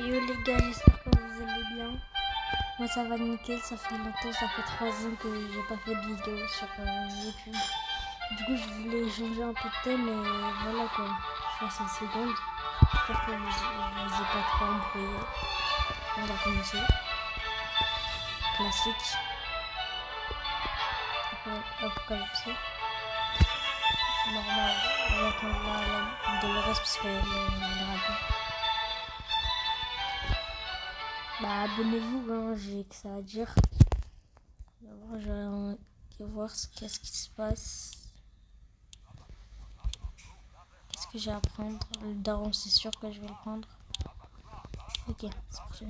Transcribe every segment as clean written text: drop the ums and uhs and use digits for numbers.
Yo les gars, j'espère que vous allez bien. Moi ça va nickel, ça fait longtemps, ça fait 3 ans que j'ai pas fait de vidéo sur YouTube. Du coup je voulais changer un peu de thème et voilà quoi, 60 secondes. J'espère que vous n'avez pas trop embrouillé. On va commencer. Classique. Apocalypse. Normal, on va prendre de le reste parce que le dragon. Bah abonnez-vous, hein, j'ai que ça à dire. D'abord je vais voir qu'est-ce qui se passe. Qu'est-ce que j'ai à prendre? Le daron c'est sûr que je vais le prendre. Ok, c'est parti.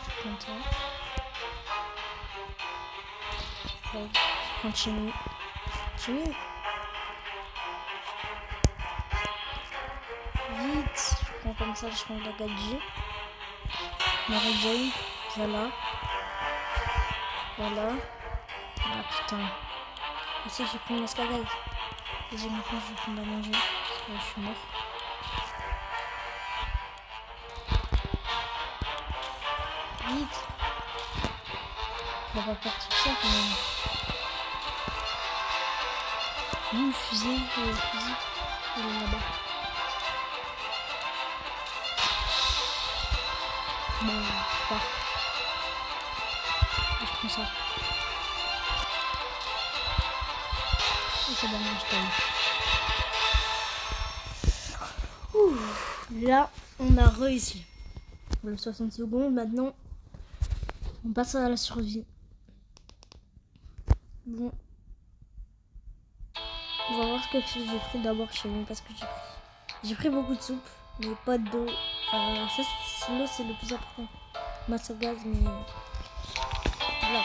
Je prends ça. Ouais, je prends Chimie. Chimie. Vite, je prends comme ça, je prends la Gadji. Mary Jane, Zala. Voilà. Ah putain. Et si j'ai pris une escalade. Vas-y, maintenant je vais prendre à manger. Parce que je suis mort. Vite. On va pas perdre tout ça quand même. Le fusil, il est là-bas. Bon, je pars. Et je prends ça. Et c'est bon, je taille. Là, on a réussi. Le 60 secondes, maintenant, on passe à la survie. Bon. On va voir ce que j'ai pris d'abord chez moi parce que j'ai pris beaucoup de soupe, mais pas d'eau. Enfin, ça, l'eau c'est le plus important. Masse à gaz, mais voilà.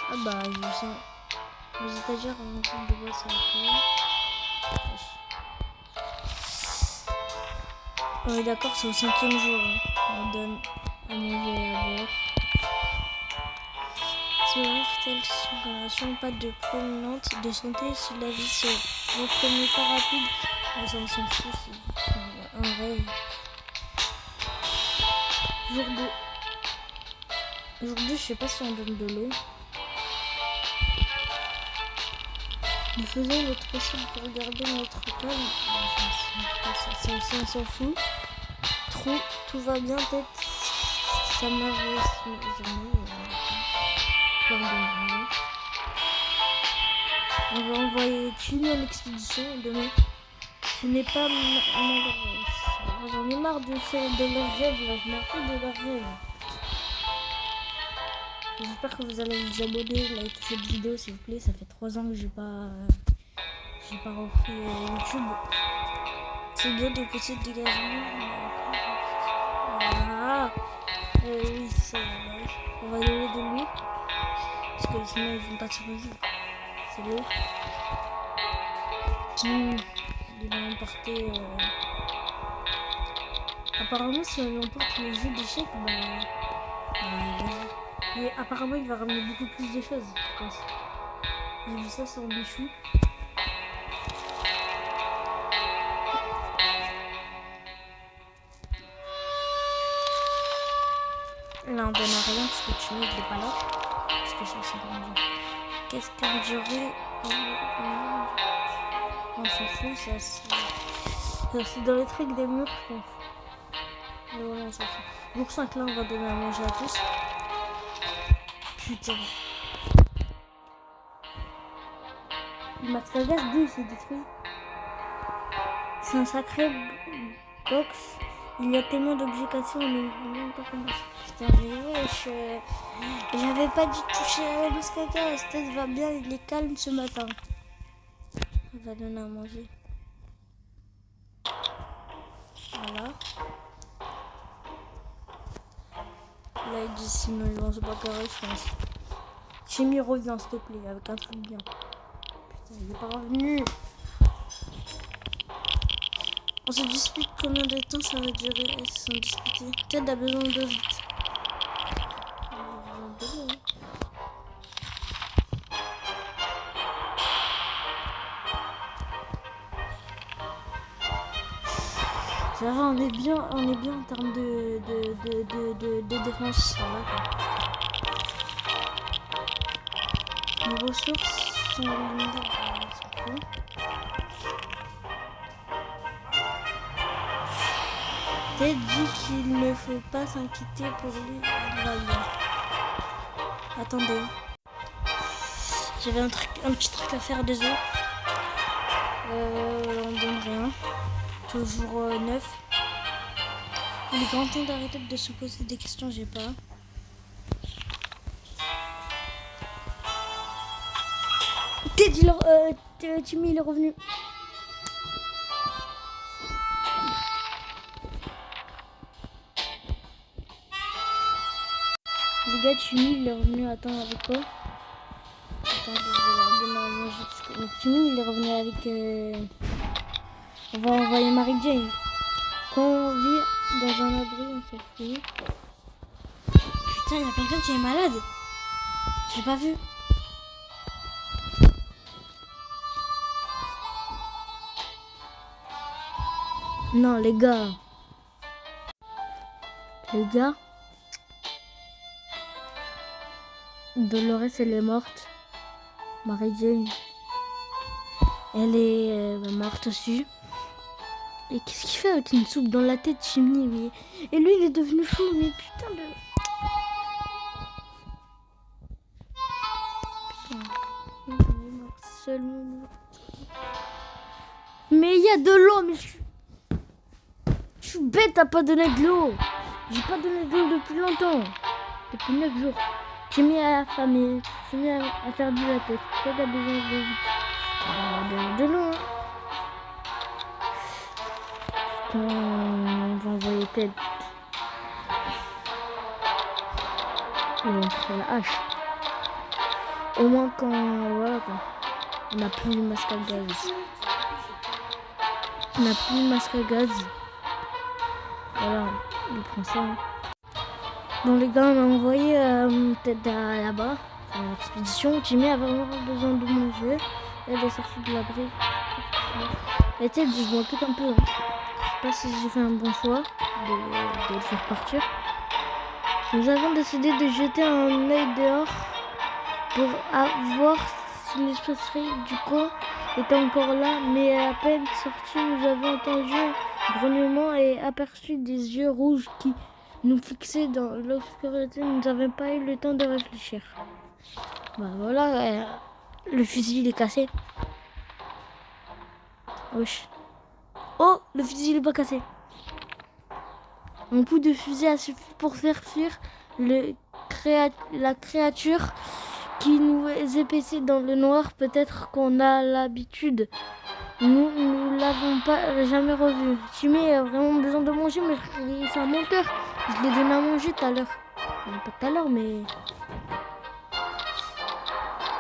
Ah bah, je sens. Les étagères en train de bois, c'est ok. On est d'accord, c'est au 5e jour. Hein. On donne à manger et à boire. Si vous avez une pas de promenante de santé, si la vie se reprenait pas rapide, ça on s'en fout, c'est un rêve. Jour 2. Jour 2, je sais pas si on donne de l'eau. Nous faisons notre possible pour garder notre calme. Ça aussi on s'en fout. Tout va bien, peut-être ça m'arrive. On va envoyer Chili à l'expédition demain. Ce n'est pas malheureux. J'en ai marre de leurs rêves là. Je m'en fous de leurs rêves. J'espère que vous allez vous abonner, liker cette vidéo s'il vous plaît. Ça fait 3 ans que j'ai pas repris YouTube. C'est bien de pousser des gagements. Ah oui, c'est vrai. On va donner de l'eau. Parce que sinon ils vont pas survivre. C'est l'eau. Ils vont emporter. Apparemment, si on emporte le jeu d'échecs, et apparemment, il va ramener beaucoup plus de choses, je pense. J'ai vu ça sur Bichou. Là, on donne à rien parce que tu n'es pas là. Parce que ça, c'est bon. Qu'est-ce qu'un durée? On s'en fout, ça c'est dans les trucs des murs, je pense. Mais voilà, on s'en fout. Jour 5, là, on va donner à manger à tous. Putain. Le masque à gaz, d'où il s'est détruit? C'est un sacré box. Il y a tellement d'objets cassés, on ne même pas comment. Putain, mais wesh. J'avais pas dû toucher à la masque à gaz. La tête va bien, il est calme ce matin. On va donner à manger. Voilà. Là, il dit sinon ils vont se bagarrer, je pense. Chimie, reviens, s'il te plaît, avec un truc bien. Putain, il est pas revenu. On se dispute combien de temps ça va durer? Ils se sont disputés. Peut-être a besoin d'eau vite. Ça va, on est bien en termes de défense. Ça va, quoi. Les ressources sont limitées. Ted dit qu'il ne faut pas s'inquiéter pour lui. Il va bien. Attendez. J'avais un petit truc à faire, désolé. On donne rien. Toujours 9. Il est grand temps d'arrêter de se poser des questions, j'ai pas. Timmy, il est revenu. Les gars, Timmy, il est revenu. Attends, avec quoi? Attends, je vais leur donner à manger. Parce que Timmy, il est revenu avec... On va envoyer Mary Jane. Quand on vit dans un abri, on s'en fout. Putain, il y a quelqu'un qui est malade. J'ai pas vu. Non, les gars. Dolores, elle est morte. Mary Jane, elle est morte aussi. Et qu'est-ce qu'il fait avec une soupe dans la tête, Chimney, mais... Et lui, il est devenu fou, mais putain de... Putain, il est mort seulement. Mais il y a de l'eau, mais je suis bête à pas donner de l'eau. J'ai pas donné de l'eau depuis longtemps. Depuis 9 jours. Chimney a affamé. Chimney a perdu la tête. Peut-être a besoin de l'eau. Hein. On va envoyer Ted. Ils vont prendre la hache. Au moins quand... Voilà quoi. On n'a plus de masque à gaz. Voilà, il prend ça. Hein. Bon les gars, on a envoyé Ted là-bas. À l'expédition. Jimmy a vraiment besoin de manger. Elle est sortie de l'abri. Et Ted, je m'occupe un peu. Hein. Je sais pas si j'ai fait un bon choix de le faire partir. Nous avons décidé de jeter un œil dehors pour voir si l'espècerie du coin était encore là, mais à peine sortis, nous avons entendu un grognement et aperçu des yeux rouges qui nous fixaient dans l'obscurité. Nous n'avons pas eu le temps de réfléchir. Bah voilà, le fusil il est cassé. Wesh. Oh, le fusil il est pas cassé. Un coup de fusil a suffi pour faire fuir la créature qui nous épaissait dans le noir. Peut-être qu'on a l'habitude. Nous ne l'avons pas jamais revu. Timmy a vraiment besoin de manger, mais c'est un menteur. Je l'ai donné à manger tout à l'heure. Pas tout à l'heure, mais...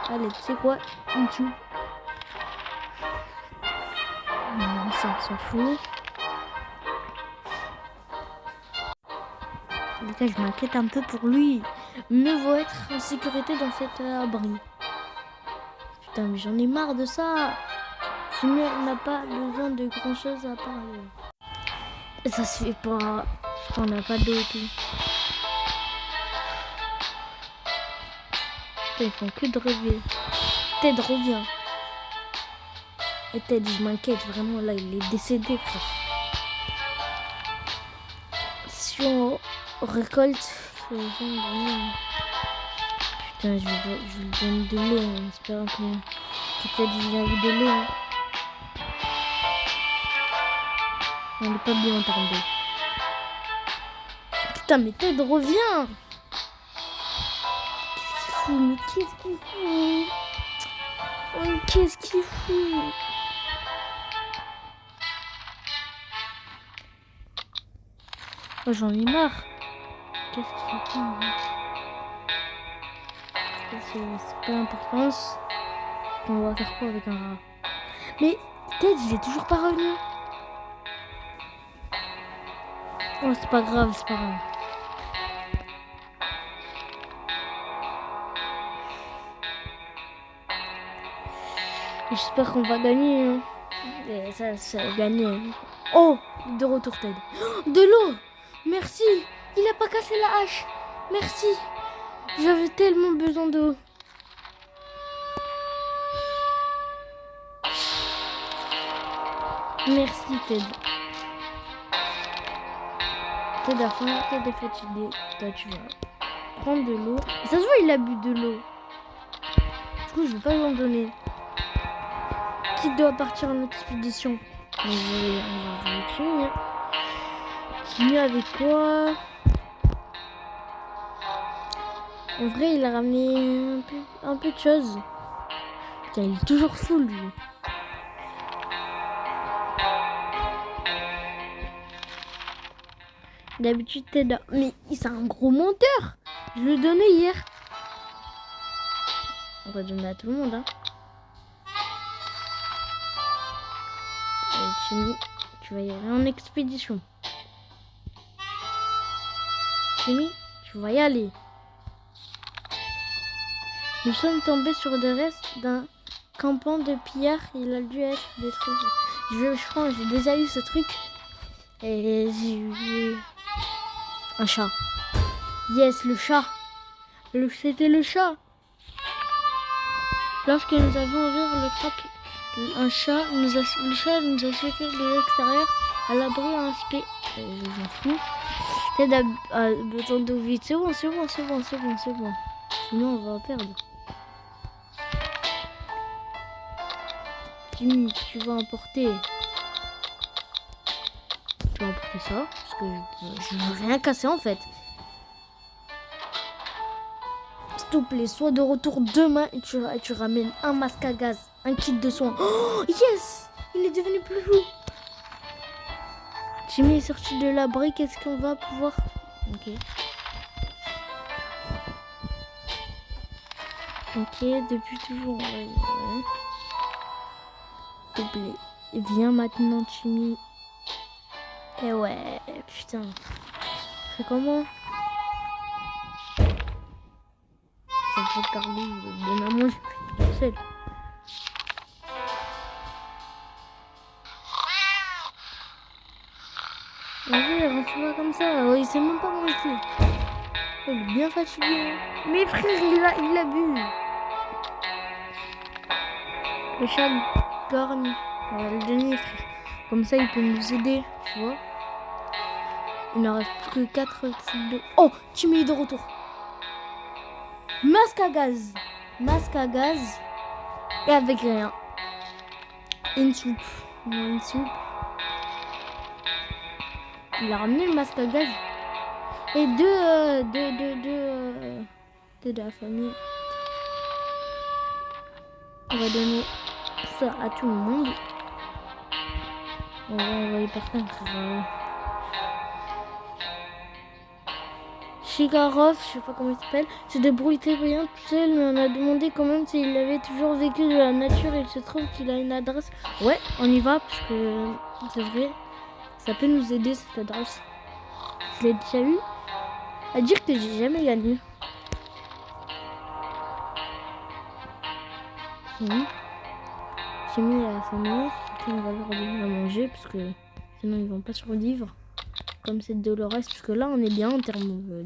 Allez, tu sais quoi? On tue. Ça s'en fout. Les gars, je m'inquiète un peu pour lui. Mieux vaut être en sécurité dans cet abri. Putain, mais j'en ai marre de ça. Timmy n'a pas besoin de grand chose à part. Ça se fait pas. On n'a pas d'eau et tout. Putain, ils font que de rêver. Ted revient. Et Ted, je m'inquiète vraiment. Là, il est décédé, frère. Si on récolte... Putain, je lui donne de l'eau en espérant que Ted il a eu de l'eau. Hein. On n'est pas bien en termes d'eau. Putain, mais Ted revient. Mais qu'est-ce qu'il fout? Oh, qu'est-ce qu'il fout? Oh, j'en ai marre. Qu'est-ce qu'il attend? C'est pas l'importance. On va faire quoi avec un rat? Mais Ted, il est toujours pas revenu. Oh, c'est pas grave, c'est pas grave. J'espère qu'on va gagner. Hein. Et ça va gagner. Hein. Oh, de retour Ted. De l'eau. Merci. Il a pas cassé la hache. Merci. J'avais tellement besoin d'eau. Merci Ted. Ted a faim, Ted est fatigué. Toi tu vas prendre de l'eau. Ça se voit il a bu de l'eau. Du coup je vais pas lui en donner. Qui doit partir en expédition? On va finir. Finir avec quoi? En vrai, il a ramené un peu de choses. Putain, il est toujours full, lui. D'habitude, t'es là. Mais c'est un gros menteur. Je le donnais hier. On va donner à tout le monde, hein. Allez, Timmy, tu vas y aller en expédition. Timmy, tu vas y aller. Nous sommes tombés sur des restes d'un campement de pillards. Il a dû être détruit. Je crois que j'ai déjà eu ce truc. Et j'ai eu un chat. Yes, le chat. C'était le chat. Lorsque nous avons ouvert le trac, le chat nous a jeté de l'extérieur à l'abri inspect. Je m'en fous. Ted a besoin d'eau vite. C'est bon. Sinon, on va perdre. Timmy, tu vas emporter. Tu vas emporter ça. Parce que je n'ai rien cassé en fait. S'il te plaît, sois de retour demain et tu ramènes un masque à gaz, un kit de soins. Oh, yes! Il est devenu plus fou. Timmy est sorti de l'abri. Qu'est-ce qu'on va pouvoir... Ok. Ok, depuis toujours. Ouais. S'il te plaît. Viens maintenant, Timmy. Eh ouais, putain. C'est comment? Ça me fait parler de maman, j'ai pris du sel. Vas-y, rentre-toi comme ça. Oh, il sait même pas manger. Il est bien fatigué. Mais frère, il a bu. Le chat dorme. On va le donner, frère. Comme ça, il peut nous aider, tu vois. Il n'en reste plus que 4 types de... Oh, Timmy est de retour. Masque à gaz. Masque à gaz. Et avec rien. Une soupe. Une soupe. Il a ramené le masque à gaz. Et deux de la famille. On va donner ça à tout le monde. On va envoyer personne pour... Shigarov, je sais pas comment il s'appelle, se débrouille très bien tout seul, mais on a demandé quand même s'il avait toujours vécu de la nature. Il se trouve qu'il a une adresse. Ouais, on y va parce que c'est vrai, ça peut nous aider cette adresse. Je l'ai déjà eu. À dire que j'ai jamais gagné. J'ai mis à la famille, on va leur donner à manger parce que sinon ils vont pas survivre. Comme cette Dolores, parce que là on est bien en termes de...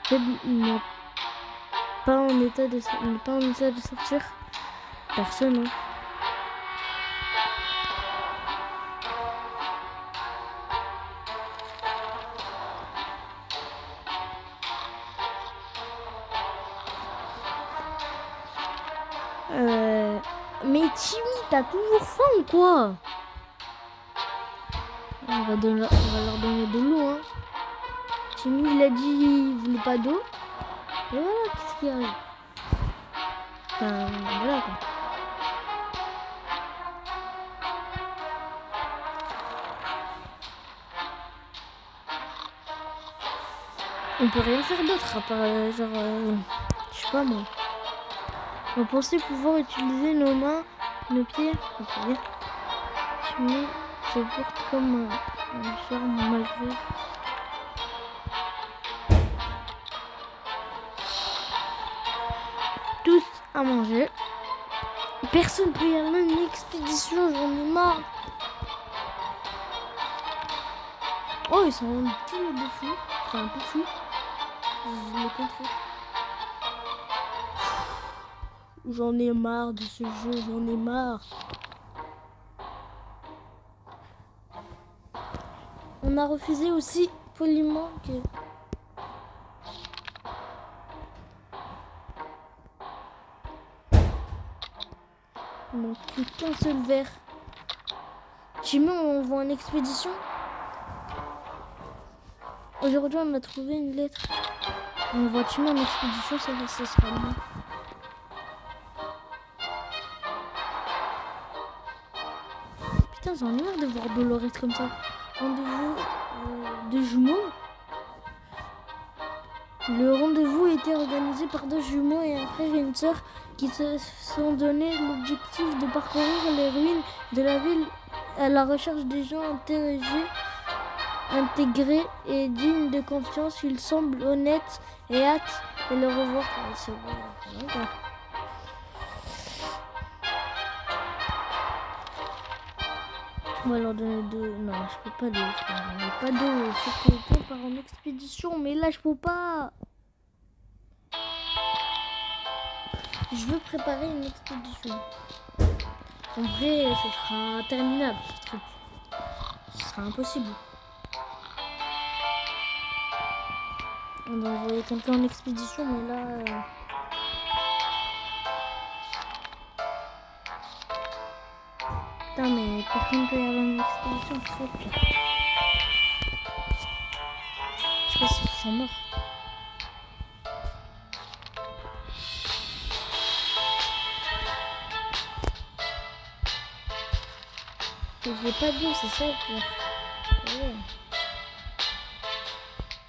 Ted n'est pas en état de sortir. Personne, hein. Mais Timmy, t'as toujours faim ou quoi? On va leur donner de l'eau, hein. Timmy, il a dit il voulait pas d'eau. Et voilà, qu'est-ce qui arrive? Enfin, voilà quoi. On peut rien faire d'autre à part genre... je sais pas moi. On pensait pouvoir utiliser nos mains, nos pieds. Ok. Timmy se porte comme un charme malgré... Tous à manger. Personne peut y aller une expédition, j'en ai marre. Oh, ils sont tous les deux fous. Enfin, un peu fous. Je le comprends. J'en ai marre de ce jeu, j'en ai marre. On a refusé aussi poliment que... Il manque plus qu'un seul verre. Jimmy, on voit en expédition. Aujourd'hui, on a trouvé une lettre. On voit Jimmy en expédition, ça sera bien. Putain, j'en ai marre de voir Dolores comme ça. Rendez-vous de jumeaux. Le rendez-vous était organisé par 2 jumeaux et un frère et une sœur qui se sont donné l'objectif de parcourir les ruines de la ville à la recherche des gens intégrés et dignes de confiance. Ils semblent honnêtes et hâte de le revoir. C'est bon. On va leur donner 2. Non, je peux pas d'eau. J'ai pas d'eau. Il faut qu'on part en expédition, mais là je peux pas. Je veux préparer une expédition. En vrai, ce sera interminable ce truc. Ce sera impossible. On va envoyer quelqu'un en expédition, mais là... Putain, mais personne peut y aller en expédition, c'est ça pire. Je sais pas si ils sont morts. J'ai pas d'eau, c'est ça le pire. Ouais.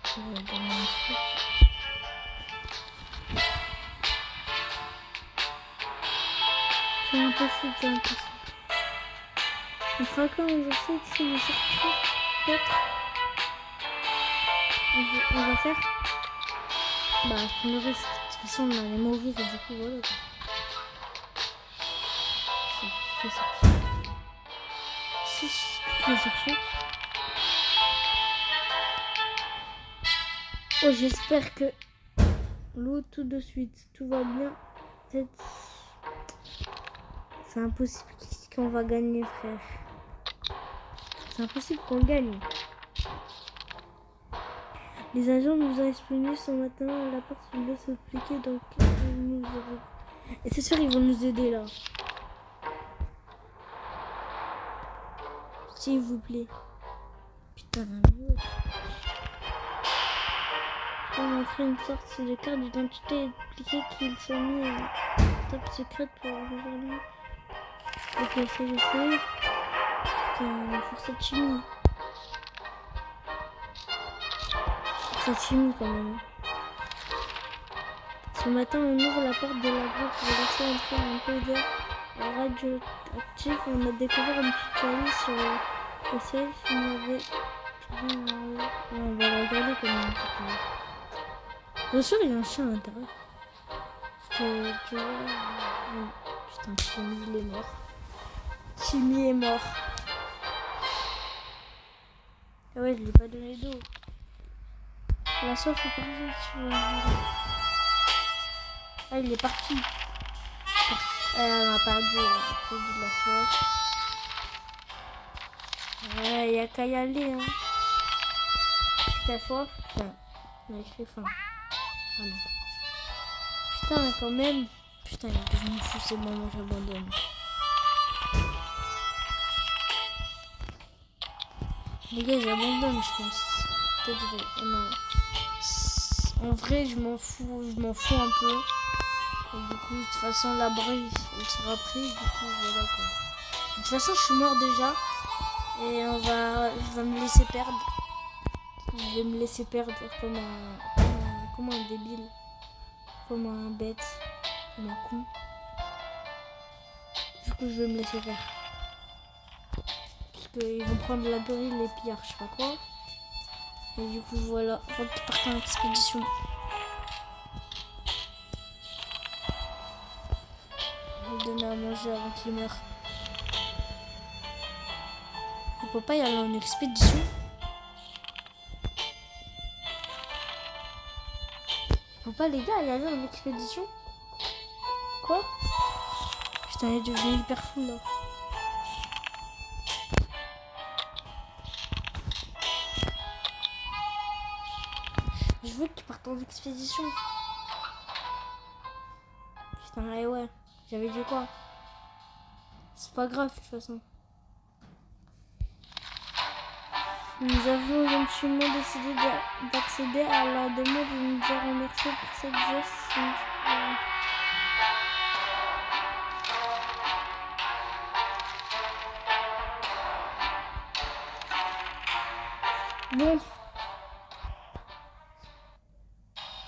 Je vais donner un truc. C'est impossible, c'est impossible. On fera quand on essaie de se sortir. Peut-être. On va faire. Bah, je prends le risque. De toute façon, on allait mourir et du coup, voilà. C'est sorti. Si, c'est sorti. Oh, j'espère que l'eau tout de suite, tout va bien. Peut-être. C'est impossible qu'on va gagner, frère. C'est impossible qu'on gagne. Les agents nous ont expliqué ce matin à la porte, ils doivent s'expliquer donc nous avons... Et c'est sûr ils vont nous aider là. S'il vous plaît. Putain, ouais. On va montrer une sorte de carte d'identité et expliquer qu'ils sont mis en top secrète pour aujourd'hui. Ok, ça je sais. Putain, faut cette chimie. Cette chimie quand même. Ce matin, on ouvre la porte de la groupe pour laisser entrer un peu d'air radioactif. On a découvert une petite valise sur le safe. On va le regarder quand même. Bien sûr, il y a un chien à l'intérieur. Parce que tu vois. Putain, Timmy, il est mort. Timmy est mort. Ah ouais, je lui ai pas donné d'eau. La soif est partie. Ah, il est parti. On a perdu de la soif. Ouais, y a qu'à y aller. Hein. Si t'as soif, enfin, on a écrit faim. Ah non. Putain, mais quand même. Putain, il est devenu fou, c'est bon, moi j'abandonne. Les gars, j'abandonne, je pense. Peut-être je vais... Oh non. En vrai, je m'en fous un peu. Et du coup, de toute façon, la brise, elle sera prise. Du coup, voilà quoi. De toute façon, je suis mort déjà. Et je vais me laisser perdre. Je vais me laisser perdre comme un débile. Comme un bête. Comme un con. Du coup, je vais me laisser faire. Parce qu'ils vont prendre la brille, les pillards, je sais pas quoi. Et du coup, voilà. On va partir en expédition. Je vais donner à manger avant qu'il meure. On peut pas y aller en expédition. peut pas les gars y aller en expédition. Quoi? Putain, il est devenu hyper fou là. Je veux qu'ils partent en expédition. Putain, et ouais, j'avais dit quoi? C'est pas grave de toute façon. Nous avons gentiment décidé d'accéder à leur demande et nous les remercier pour cette geste. Bon,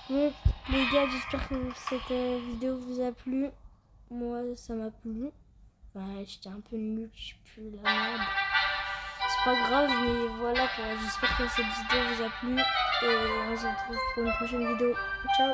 les gars, j'espère que cette vidéo vous a plu. Moi, ça m'a plu. Ouais, j'étais un peu nul, je pue la merde. C'est pas grave, mais voilà quoi. J'espère que cette vidéo vous a plu. Et on se retrouve pour une prochaine vidéo. Ciao!